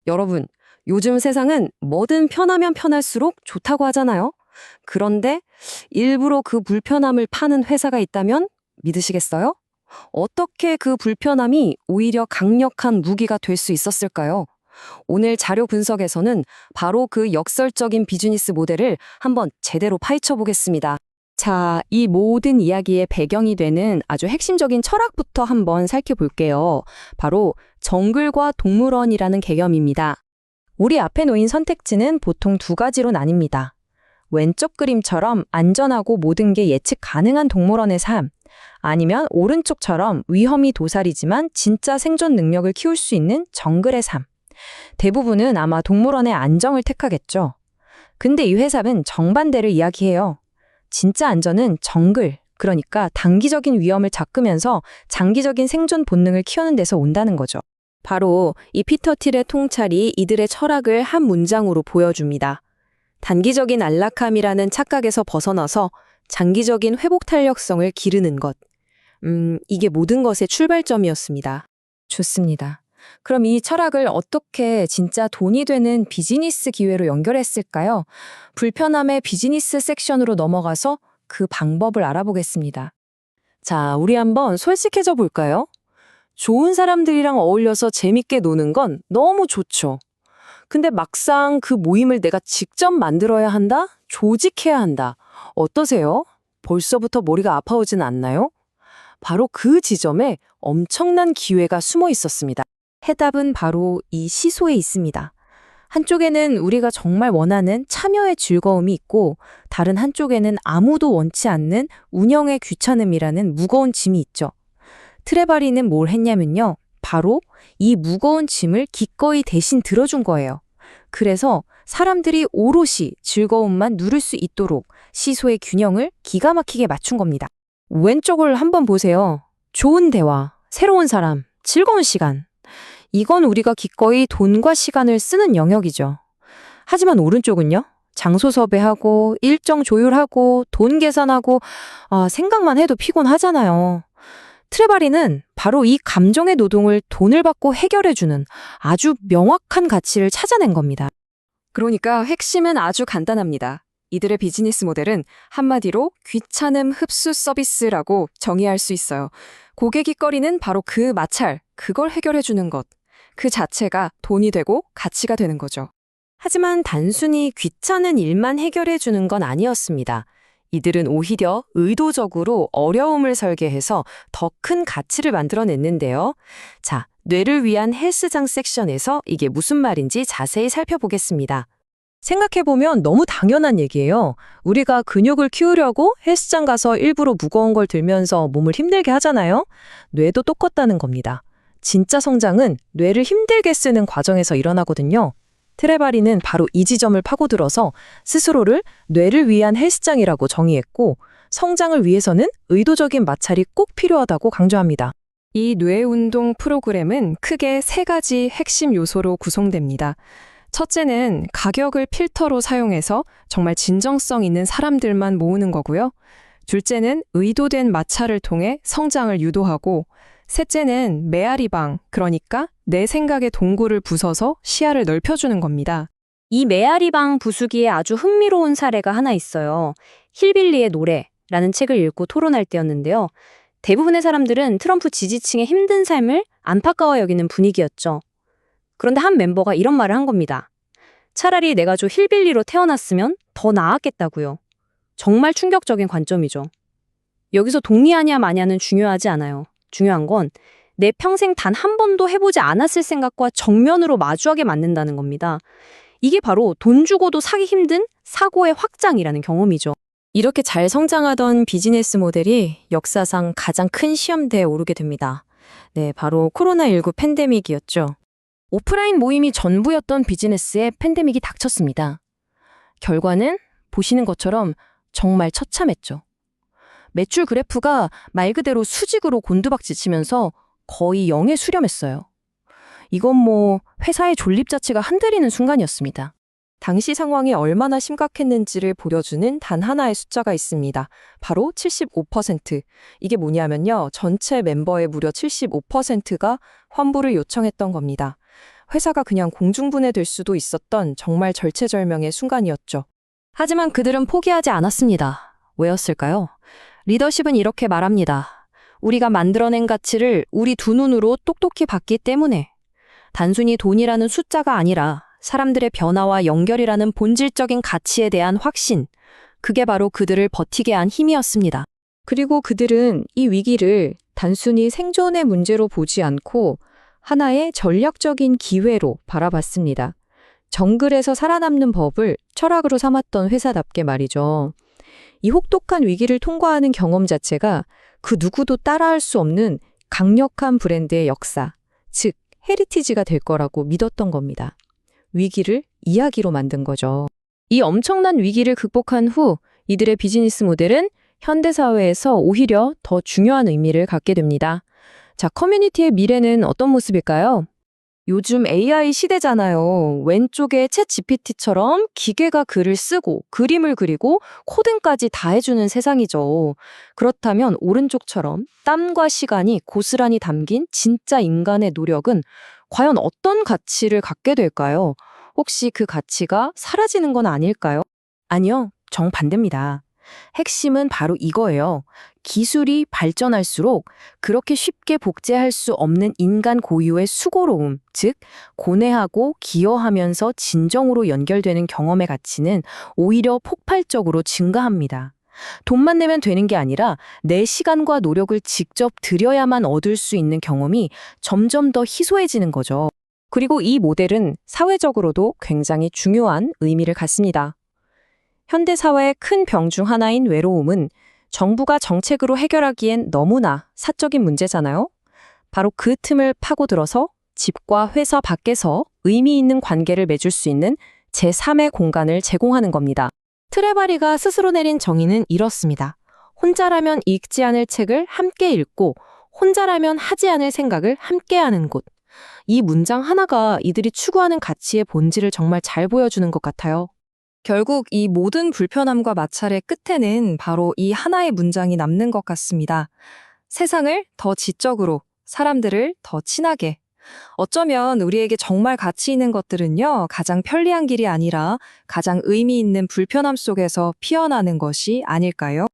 여러분, 요즘 세상은 뭐든 편하면 편할수록 좋다고 하잖아요. 그런데 일부러 그 불편함을 파는 회사가 있다면 믿으시겠어요? 어떻게 그 불편함이 오히려 강력한 무기가 될 수 있었을까요? 오늘 자료 분석에서는 바로 그 역설적인 비즈니스 모델을 한번 제대로 파헤쳐 보겠습니다. 자, 이 모든 이야기의 배경이 되는 아주 핵심적인 철학부터 한번 살펴볼게요. 바로 정글과 동물원이라는 개념입니다. 우리 앞에 놓인 선택지는 보통 두 가지로 나뉩니다. 왼쪽 그림처럼 안전하고 모든 게 예측 가능한 동물원의 삶, 아니면 오른쪽처럼 위험이 도사리지만 진짜 생존 능력을 키울 수 있는 정글의 삶. 대부분은 아마 동물원의 안정을 택하겠죠. 근데 이 회사는 정반대를 이야기해요. 진짜 안전은 정글, 그러니까 단기적인 위험을 잡으면서 장기적인 생존 본능을 키우는 데서 온다는 거죠. 바로 이 피터 틸의 통찰이 이들의 철학을 한 문장으로 보여줍니다. 단기적인 안락함이라는 착각에서 벗어나서 장기적인 회복 탄력성을 기르는 것. 이게 모든 것의 출발점이었습니다. 좋습니다. 그럼 이 철학을 어떻게 진짜 돈이 되는 비즈니스 기회로 연결했을까요? 불편함의 비즈니스 섹션으로 넘어가서 그 방법을 알아보겠습니다. 자, 우리 한번 솔직해져 볼까요? 좋은 사람들이랑 어울려서 재밌게 노는 건 너무 좋죠. 근데 막상 그 모임을 내가 직접 만들어야 한다? 조직해야 한다. 어떠세요? 벌써부터 머리가 아파오진 않나요? 바로 그 지점에 엄청난 기회가 숨어 있었습니다. 해답은 바로 이 시소에 있습니다. 한쪽에는 우리가 정말 원하는 참여의 즐거움이 있고 다른 한쪽에는 아무도 원치 않는 운영의 귀찮음이라는 무거운 짐이 있죠. 트레바리는 뭘 했냐면요. 바로 이 무거운 짐을 기꺼이 대신 들어준 거예요. 그래서 사람들이 오롯이 즐거움만 누릴 수 있도록 시소의 균형을 기가 막히게 맞춘 겁니다. 왼쪽을 한번 보세요. 좋은 대화, 새로운 사람, 즐거운 시간. 이건 우리가 기꺼이 돈과 시간을 쓰는 영역이죠. 하지만 오른쪽은요? 장소 섭외하고 일정 조율하고 돈 계산하고 생각만 해도 피곤하잖아요. 트레바리는 바로 이 감정의 노동을 돈을 받고 해결해주는 아주 명확한 가치를 찾아낸 겁니다. 그러니까 핵심은 아주 간단합니다. 이들의 비즈니스 모델은 한마디로 귀찮음 흡수 서비스라고 정의할 수 있어요. 고객이 꺼리는 바로 그 마찰, 그걸 해결해주는 것. 그 자체가 돈이 되고 가치가 되는 거죠. 하지만 단순히 귀찮은 일만 해결해주는 건 아니었습니다. 이들은 오히려 의도적으로 어려움을 설계해서 더 큰 가치를 만들어냈는데요. 자, 뇌를 위한 헬스장 섹션에서 이게 무슨 말인지 자세히 살펴보겠습니다. 생각해보면 너무 당연한 얘기예요. 우리가 근육을 키우려고 헬스장 가서 일부러 무거운 걸 들면서 몸을 힘들게 하잖아요. 뇌도 똑같다는 겁니다. 진짜 성장은 뇌를 힘들게 쓰는 과정에서 일어나거든요. 트레바리는 바로 이 지점을 파고들어서 스스로를 뇌를 위한 헬스장이라고 정의했고 성장을 위해서는 의도적인 마찰이 꼭 필요하다고 강조합니다. 이 뇌운동 프로그램은 크게 세 가지 핵심 요소로 구성됩니다. 첫째는 가격을 필터로 사용해서 정말 진정성 있는 사람들만 모으는 거고요. 둘째는 의도된 마찰을 통해 성장을 유도하고 셋째는 메아리방, 그러니까 내 생각의 동굴을 부숴서 시야를 넓혀주는 겁니다. 이 메아리방 부수기에 아주 흥미로운 사례가 하나 있어요. 힐빌리의 노래라는 책을 읽고 토론할 때였는데요. 대부분의 사람들은 트럼프 지지층의 힘든 삶을 안타까워 여기는 분위기였죠. 그런데 한 멤버가 이런 말을 한 겁니다. 차라리 내가 저 힐빌리로 태어났으면 더 나았겠다고요. 정말 충격적인 관점이죠. 여기서 동의하냐 마냐는 중요하지 않아요. 중요한 건 내 평생 단 한 번도 해보지 않았을 생각과 정면으로 마주하게 만든다는 겁니다. 이게 바로 돈 주고도 사기 힘든 사고의 확장이라는 경험이죠. 이렇게 잘 성장하던 비즈니스 모델이 역사상 가장 큰 시험대에 오르게 됩니다. 네, 바로 코로나19 팬데믹이었죠. 오프라인 모임이 전부였던 비즈니스에 팬데믹이 닥쳤습니다. 결과는 보시는 것처럼 정말 처참했죠. 매출 그래프가 말 그대로 수직으로 곤두박질치면서 거의 0에 수렴했어요. 이건 회사의 존립 자체가 흔들리는 순간이었습니다. 당시 상황이 얼마나 심각했는지를 보여주는 단 하나의 숫자가 있습니다. 바로 75%. 이게 뭐냐면요. 전체 멤버의 무려 75%가 환불을 요청했던 겁니다. 회사가 그냥 공중분해될 수도 있었던 정말 절체절명의 순간이었죠. 하지만 그들은 포기하지 않았습니다. 왜였을까요? 리더십은 이렇게 말합니다. 우리가 만들어낸 가치를 우리 두 눈으로 똑똑히 봤기 때문에. 단순히 돈이라는 숫자가 아니라 사람들의 변화와 연결이라는 본질적인 가치에 대한 확신. 그게 바로 그들을 버티게 한 힘이었습니다. 그리고 그들은 이 위기를 단순히 생존의 문제로 보지 않고 하나의 전략적인 기회로 바라봤습니다. 정글에서 살아남는 법을 철학으로 삼았던 회사답게 말이죠. 이 혹독한 위기를 통과하는 경험 자체가 그 누구도 따라할 수 없는 강력한 브랜드의 역사, 즉 헤리티지가 될 거라고 믿었던 겁니다. 위기를 이야기로 만든 거죠. 이 엄청난 위기를 극복한 후 이들의 비즈니스 모델은 현대사회에서 오히려 더 중요한 의미를 갖게 됩니다. 자, 커뮤니티의 미래는 어떤 모습일까요? 요즘 AI 시대잖아요. 왼쪽에 챗 GPT처럼 기계가 글을 쓰고 그림을 그리고 코딩까지 다 해주는 세상이죠. 그렇다면 오른쪽처럼 땀과 시간이 고스란히 담긴 진짜 인간의 노력은 과연 어떤 가치를 갖게 될까요? 혹시 그 가치가 사라지는 건 아닐까요? 아니요, 정반대입니다. 핵심은 바로 이거예요. 기술이 발전할수록 그렇게 쉽게 복제할 수 없는 인간 고유의 수고로움, 즉 고뇌하고 기여하면서 진정으로 연결되는 경험의 가치는 오히려 폭발적으로 증가합니다. 돈만 내면 되는 게 아니라 내 시간과 노력을 직접 들여야만 얻을 수 있는 경험이 점점 더 희소해지는 거죠. 그리고 이 모델은 사회적으로도 굉장히 중요한 의미를 갖습니다. 현대사회의 큰 병 중 하나인 외로움은 정부가 정책으로 해결하기엔 너무나 사적인 문제잖아요. 바로 그 틈을 파고들어서 집과 회사 밖에서 의미 있는 관계를 맺을 수 있는 제3의 공간을 제공하는 겁니다. 트레바리가 스스로 내린 정의는 이렇습니다. 혼자라면 읽지 않을 책을 함께 읽고 혼자라면 하지 않을 생각을 함께 하는 곳. 이 문장 하나가 이들이 추구하는 가치의 본질을 정말 잘 보여주는 것 같아요. 결국 이 모든 불편함과 마찰의 끝에는 바로 이 하나의 문장이 남는 것 같습니다. 세상을 더 지적으로, 사람들을 더 친하게. 어쩌면 우리에게 정말 가치 있는 것들은요, 가장 편리한 길이 아니라 가장 의미 있는 불편함 속에서 피어나는 것이 아닐까요?